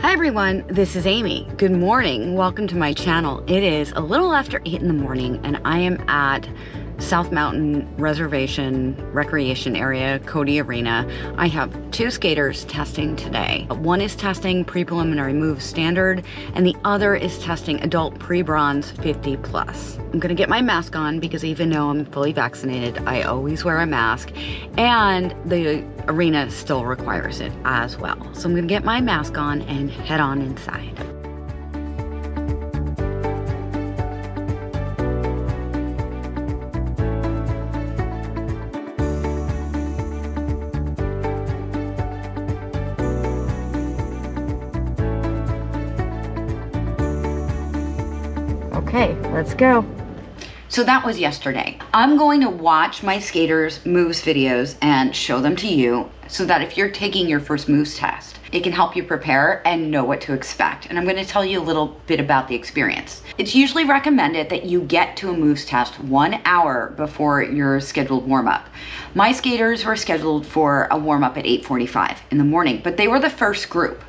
Hi everyone, this is Amy. Good morning. Welcome to my channel. It is a little after 8 in the morning and I am at South Mountain Reservation Recreation Area, Cody Arena. I have two skaters testing today. One is testing pre-preliminary moves standard and the other is testing adult pre-bronze 50 plus. I'm gonna get my mask on because even though I'm fully vaccinated, I always wear a mask and the arena still requires it as well. So I'm gonna get my mask on and head on inside. Okay, let's go. So that was yesterday. I'm going to watch my skaters' moves videos and show them to you so that if you're taking your first moves test, it can help you prepare and know what to expect. And I'm going to tell you a little bit about the experience. It's usually recommended that you get to a moves test 1 hour before your scheduled warm-up. My skaters were scheduled for a warm-up at 8:45 in the morning, but they were the first group.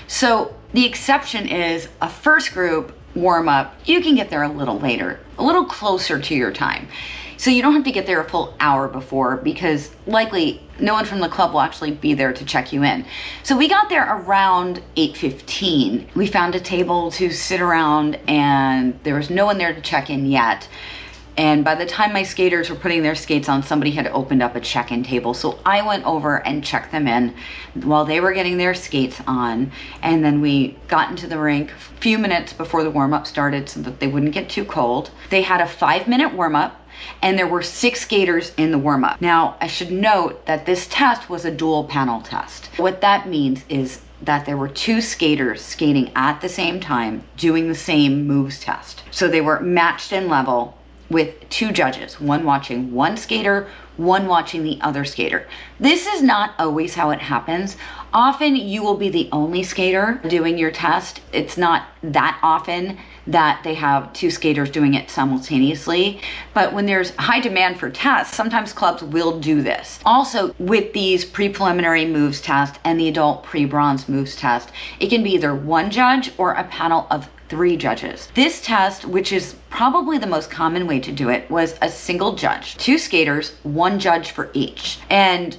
So the exception is a first group warm up, you can get there a little later, a little closer to your time. So you don't have to get there a full hour before because likely no one from the club will actually be there to check you in. So we got there around 8:15. We found a table to sit around and there was no one there to check in yet. And by the time my skaters were putting their skates on, somebody had opened up a check-in table. So I went over and checked them in while they were getting their skates on. And then we got into the rink a few minutes before the warm-up started so that they wouldn't get too cold. They had a 5-minute warm-up and there were 6 skaters in the warm-up. Now, I should note that this test was a dual panel test. What that means is that there were 2 skaters skating at the same time doing the same moves test. So they were matched in level with 2 judges, one watching one skater, one watching the other skater. This is not always how it happens. Often you will be the only skater doing your test. It's not that often that they have 2 skaters doing it simultaneously. But when there's high demand for tests, sometimes clubs will do this. Also, with these pre-preliminary moves test and the adult pre-bronze moves test, it can be either one judge or a panel of 3 judges. This test, which is probably the most common way to do it, was a single judge, 2 skaters, 1 judge for each, and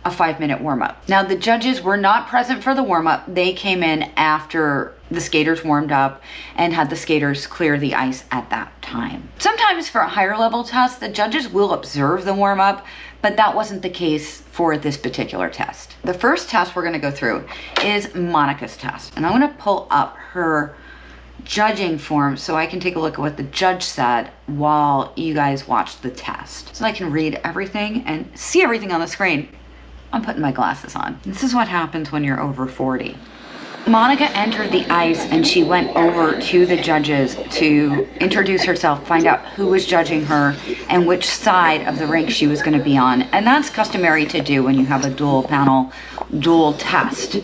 a 5-minute warm-up. Now the judges were not present for the warm-up. They came in after the skaters warmed up and had the skaters clear the ice at that time. Sometimes for a higher level test, the judges will observe the warm-up, but that wasn't the case for this particular test. The first test we're gonna go through is Monica's test. And I'm gonna pull up her judging form so I can take a look at what the judge said while you guys watch the test. So I can read everything and see everything on the screen. I'm putting my glasses on. This is what happens when you're over 40. Monica entered the ice and she went over to the judges to introduce herself, find out who was judging her and which side of the rink she was going to be on. And that's customary to do when you have a dual panel, dual test.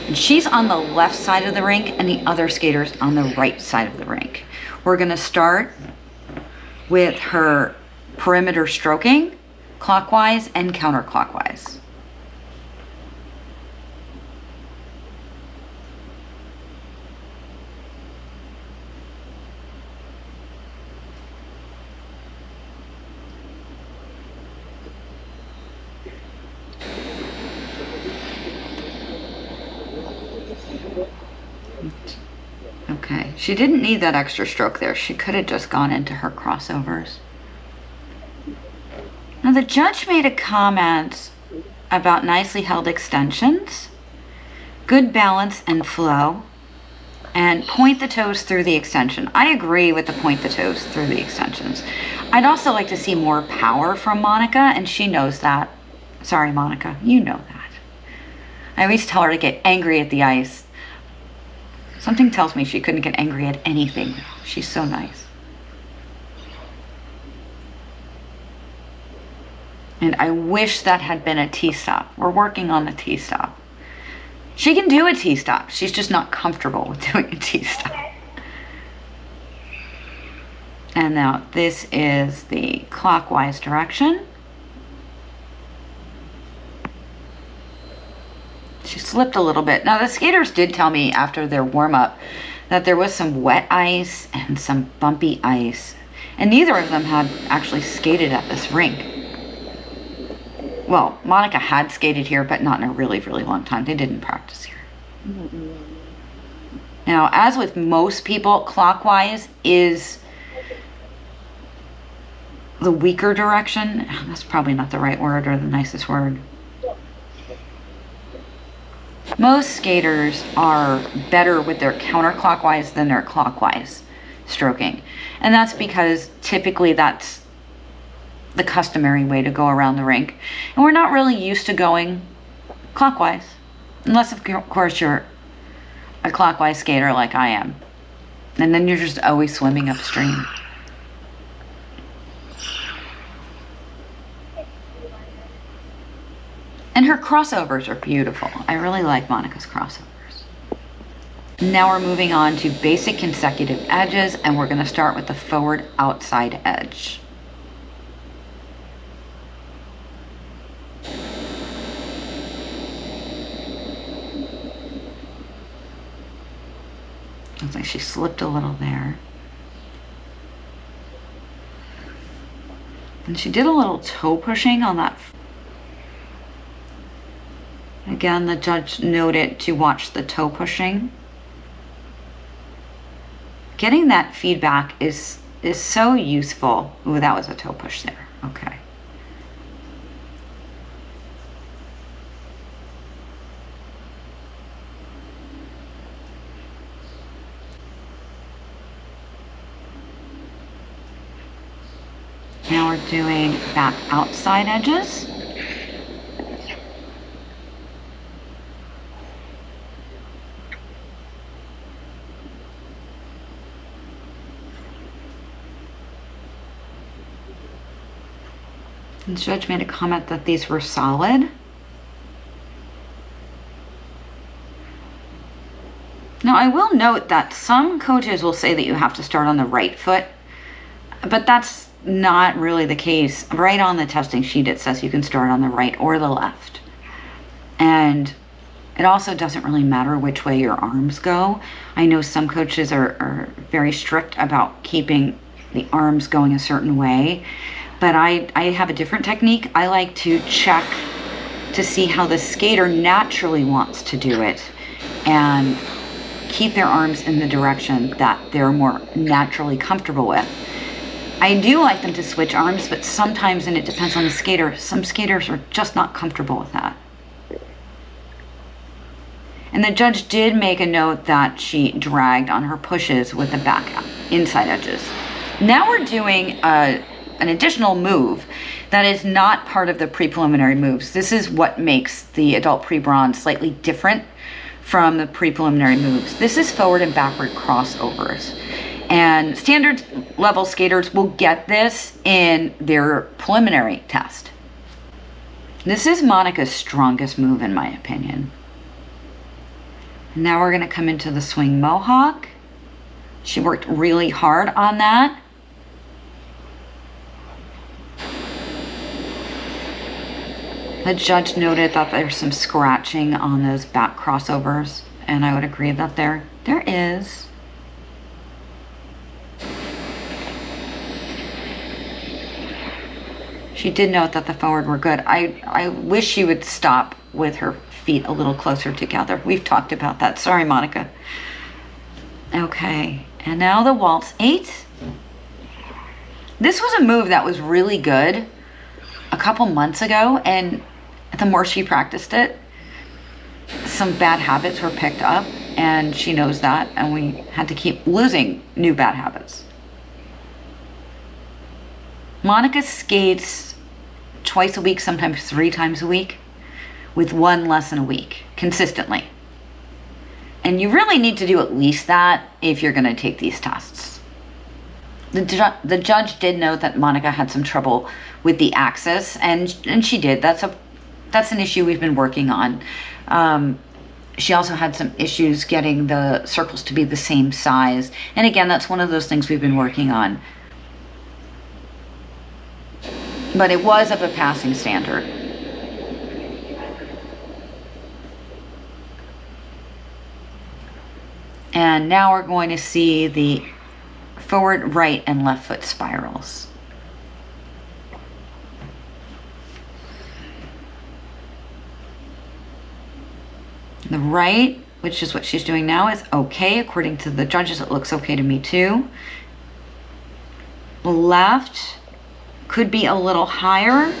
And she's on the left side of the rink and the other skater's on the right side of the rink. We're going to start with her perimeter stroking, clockwise and counterclockwise. Okay, she didn't need that extra stroke there. She could have just gone into her crossovers. Now the judge made a comment about nicely held extensions, good balance and flow, and point the toes through the extension. I agree with the point the toes through the extensions. I'd also like to see more power from Monica, and she knows that. Sorry, Monica, you know that. I always tell her to get angry at the ice. Something tells me she couldn't get angry at anything. She's so nice. And I wish that had been a T-stop. We're working on the T-stop. She can do a T-stop. She's just not comfortable with doing a T-stop. And now this is the clockwise direction. She slipped a little bit. Now, the skaters did tell me after their warm-up that there was some wet ice and some bumpy ice. And neither of them had actually skated at this rink. Well, Monica had skated here, but not in a really, really long time. They didn't practice here. Now, as with most people, clockwise is the weaker direction. That's probably not the right word or the nicest word. Most skaters are better with their counterclockwise than their clockwise stroking. And that's because typically that's the customary way to go around the rink. And we're not really used to going clockwise. Unless, of course, you're a clockwise skater like I am. And then you're just always swimming upstream. And her crossovers are beautiful. I really like Monica's crossovers. Now we're moving on to basic consecutive edges, and we're going to start with the forward outside edge. Looks like she slipped a little there. And she did a little toe pushing on that. Again, the judge noted to watch the toe pushing. Getting that feedback is so useful. Ooh, that was a toe push there. Okay. Now we're doing back outside edges. The judge made a comment that these were solid. Now, I will note that some coaches will say that you have to start on the right foot, but that's not really the case. Right on the testing sheet, it says you can start on the right or the left. And it also doesn't really matter which way your arms go. I know some coaches are very strict about keeping the arms going a certain way. But I have a different technique. I like to check to see how the skater naturally wants to do it and keep their arms in the direction that they're more naturally comfortable with. I do like them to switch arms, but sometimes, and it depends on the skater, some skaters are just not comfortable with that. And the judge did make a note that she dragged on her pushes with the back inside edges. Now we're doing an additional move that is not part of the pre-preliminary moves. This is what makes the adult pre-bronze slightly different from the pre-preliminary moves. This is forward and backward crossovers. And standard level skaters will get this in their preliminary test. This is Monica's strongest move in my opinion. Now we're going to come into the swing mohawk. She worked really hard on that. The judge noted that there's some scratching on those back crossovers, and I would agree that there is. She did note that the forward were good. I wish she would stop with her feet a little closer together. We've talked about that. Sorry, Monica. Okay, and now the waltz 8. This was a move that was really good a couple months ago, and the more she practiced it, some bad habits were picked up, and she knows that, and we had to keep losing new bad habits. Monica skates twice a week, sometimes 3 times a week, with 1 lesson a week, consistently. And you really need to do at least that if you're going to take these tests. The judge did note that Monica had some trouble with the axis, and she did. That's an issue we've been working on. She also had some issues getting the circles to be the same size. And again, that's one of those things we've been working on. But it was of a passing standard. And now we're going to see the forward, right, and left foot spirals. The right, which is what she's doing now, is okay. According to the judges, it looks okay to me too. Left could be a little higher.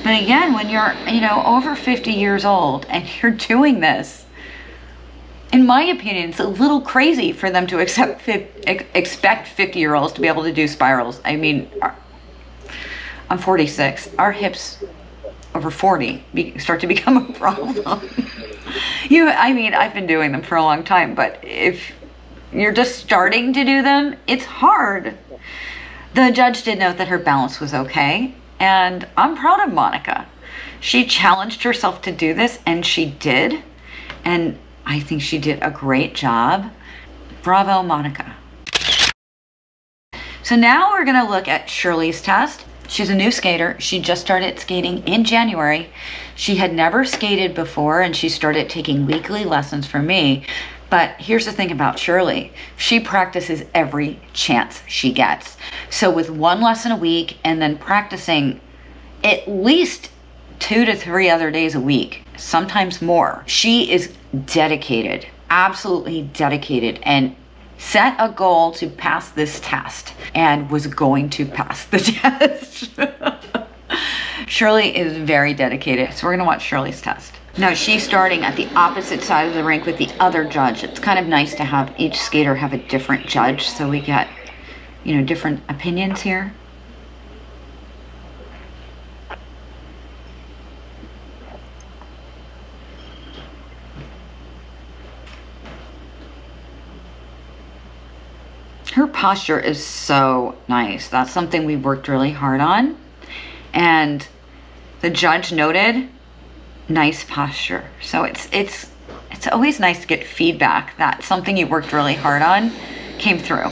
But again, when you're, over 50 years old and you're doing this, in my opinion, it's a little crazy for them to expect 50-year-olds to be able to do spirals. I mean, I'm 46. Our hips over 40 start to become a problem. I've been doing them for a long time, but if you're just starting to do them, it's hard. The judge did note that her balance was okay, and I'm proud of Monica. She challenged herself to do this, and she did, and I think she did a great job. Bravo, Monica. So now we're gonna look at Shirley's test. She's a new skater. She just started skating in January. She had never skated before, and she started taking weekly lessons from me. But here's the thing about Shirley. She practices every chance she gets. So with one lesson a week and then practicing at least 2 to 3 other days a week, sometimes more, she is dedicated, absolutely dedicated, and set a goal to pass this test and was going to pass the test. Shirley is very dedicated. So we're gonna watch Shirley's test. Now she's starting at the opposite side of the rink with the other judge. It's kind of nice to have each skater have a different judge so we get, different opinions here. Her posture is so nice. That's something we worked really hard on. And the judge noted nice posture. So it's always nice to get feedback that something you worked really hard on came through.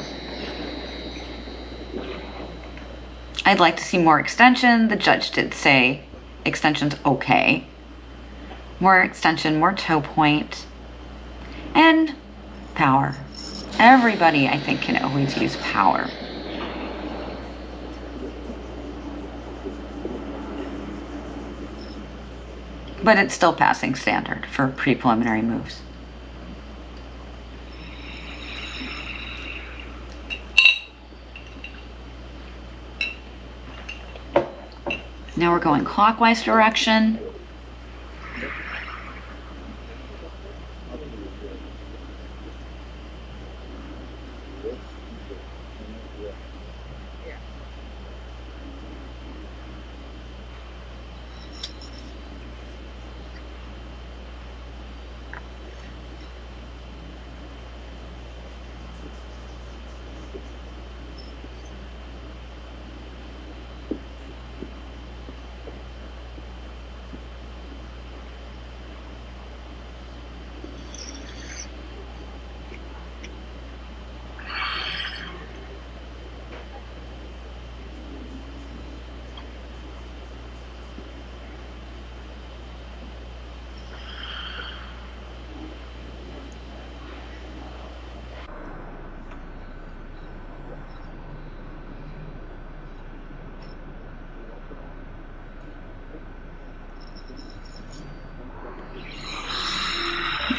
I'd like to see more extension. The judge did say extension's okay. More extension, more toe point, and power. Everybody, I think, can always use power. But it's still passing standard for pre-preliminary moves. Now we're going clockwise direction.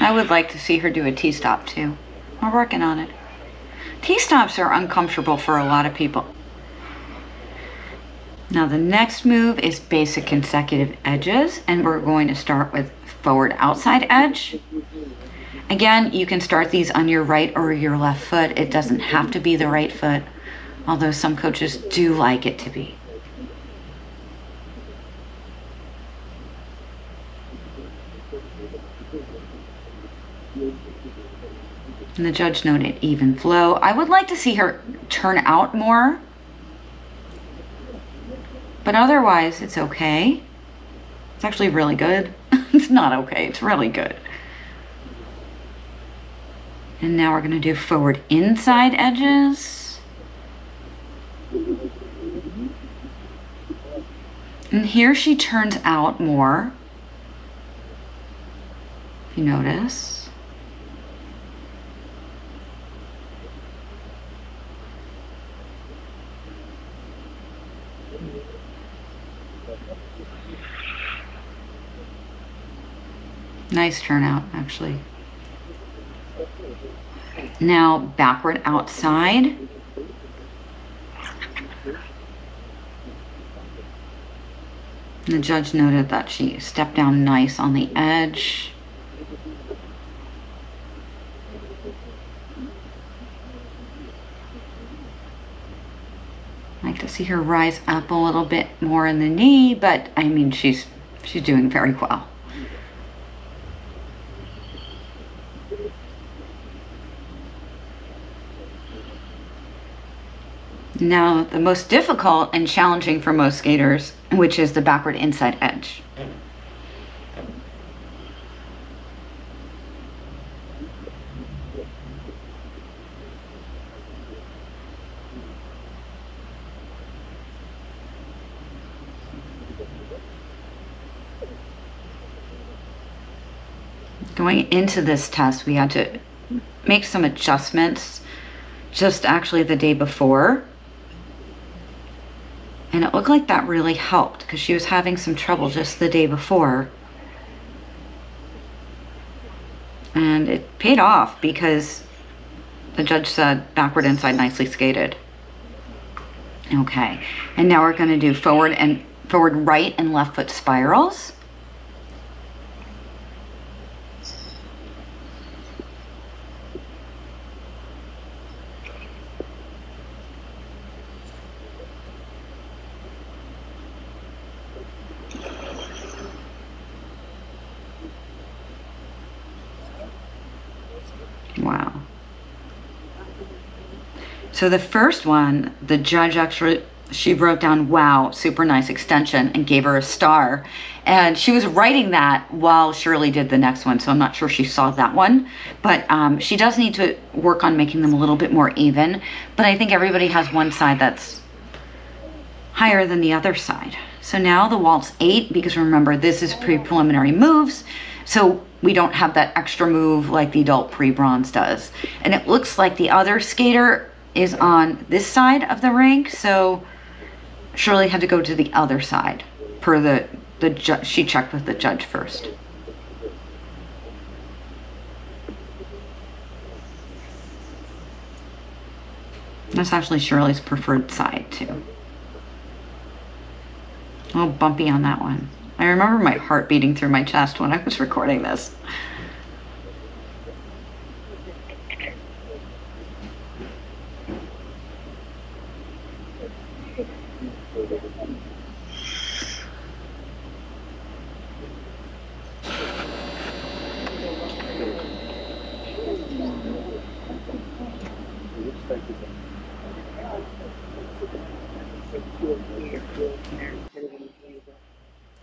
I would like to see her do a T-stop too. We're working on it. T-stops are uncomfortable for a lot of people. Now the next move is basic consecutive edges, and we're going to start with forward outside edge. Again, you can start these on your right or your left foot. It doesn't have to be the right foot, although some coaches do like it to be. And the judge noted even flow. I would like to see her turn out more, but otherwise it's okay. It's actually really good. It's not okay, it's really good. And now we're gonna do forward inside edges. And here she turns out more, if you notice. Nice turnout, actually. Now backward outside. The judge noted that she stepped down nice on the edge. I like to see her rise up a little bit more in the knee, but I mean, she's doing very well. Now, the most difficult and challenging for most skaters, which is the backward inside edge. Going into this test, we had to make some adjustments just actually the day before. And it looked like that really helped because she was having some trouble just the day before. And it paid off because the judge said backward inside nicely skated. Okay, and now we're going to do forward right and left foot spirals. Wow. So the first one, the judge actually, she wrote down, wow, super nice extension, and gave her a star. And she was writing that while Shirley did the next one, so I'm not sure she saw that one. But she does need to work on making them a little bit more even. But I think everybody has one side that's higher than the other side. So now the waltz 8, because remember, this is pre-preliminary moves. So we don't have that extra move like the adult pre-bronze does. And it looks like the other skater is on this side of the rink, so Shirley had to go to the other side per the judge. She checked with the judge first. That's actually Shirley's preferred side too. A little bumpy on that one. I remember my heart beating through my chest when I was recording this.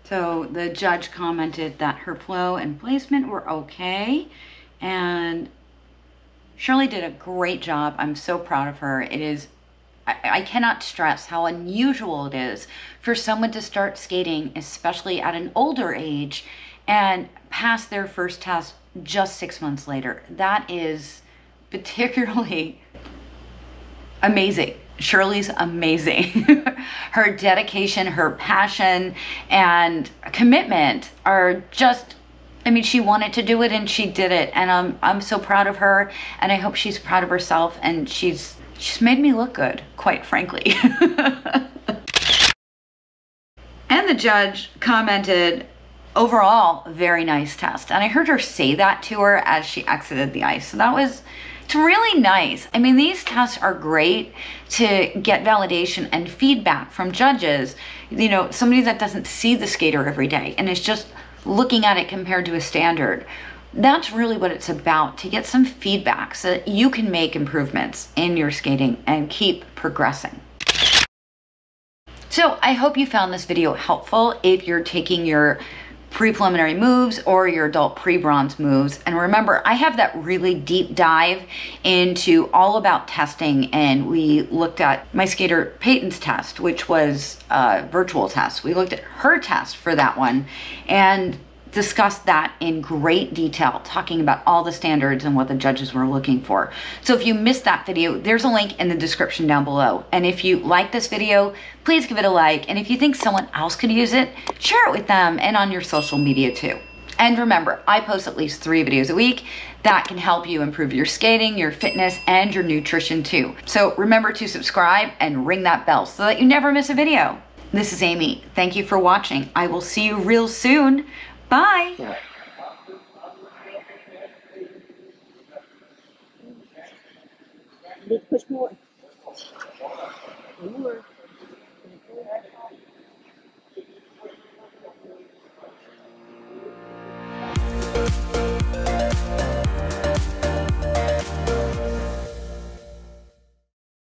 So the judge commented that her flow and placement were okay, and Shirley did a great job. I'm so proud of her. It is, I cannot stress how unusual it is for someone to start skating, especially at an older age, and pass their first test just 6 months later. That is particularly amazing. Shirley's amazing. Her dedication, her passion, and commitment are just, I mean, she wanted to do it and she did it. And I'm so proud of her, and I hope she's proud of herself, and she's made me look good, quite frankly. And the judge commented, overall, very nice test. And I heard her say that to her as she exited the ice. So it's really nice. I mean, these tests are great to get validation and feedback from judges. You know, somebody that doesn't see the skater every day and is just looking at it compared to a standard. That's really what it's about, to get some feedback so that you can make improvements in your skating and keep progressing. So I hope you found this video helpful if you're taking your pre-preliminary moves or your adult pre-bronze moves. And remember, I have that really deep dive into all about testing, and we looked at my skater Peyton's test, which was a virtual test. We looked at her test for that one and discussed that in great detail, talking about all the standards and what the judges were looking for. So if you missed that video, there's a link in the description down below. And if you like this video, please give it a like. And if you think someone else could use it, share it with them and on your social media too. And remember, I post at least 3 videos a week that can help you improve your skating, your fitness, and your nutrition too. So remember to subscribe and ring that bell so that you never miss a video. This is Amy. Thank you for watching. I will see you real soon. Bye. Need to push more. More.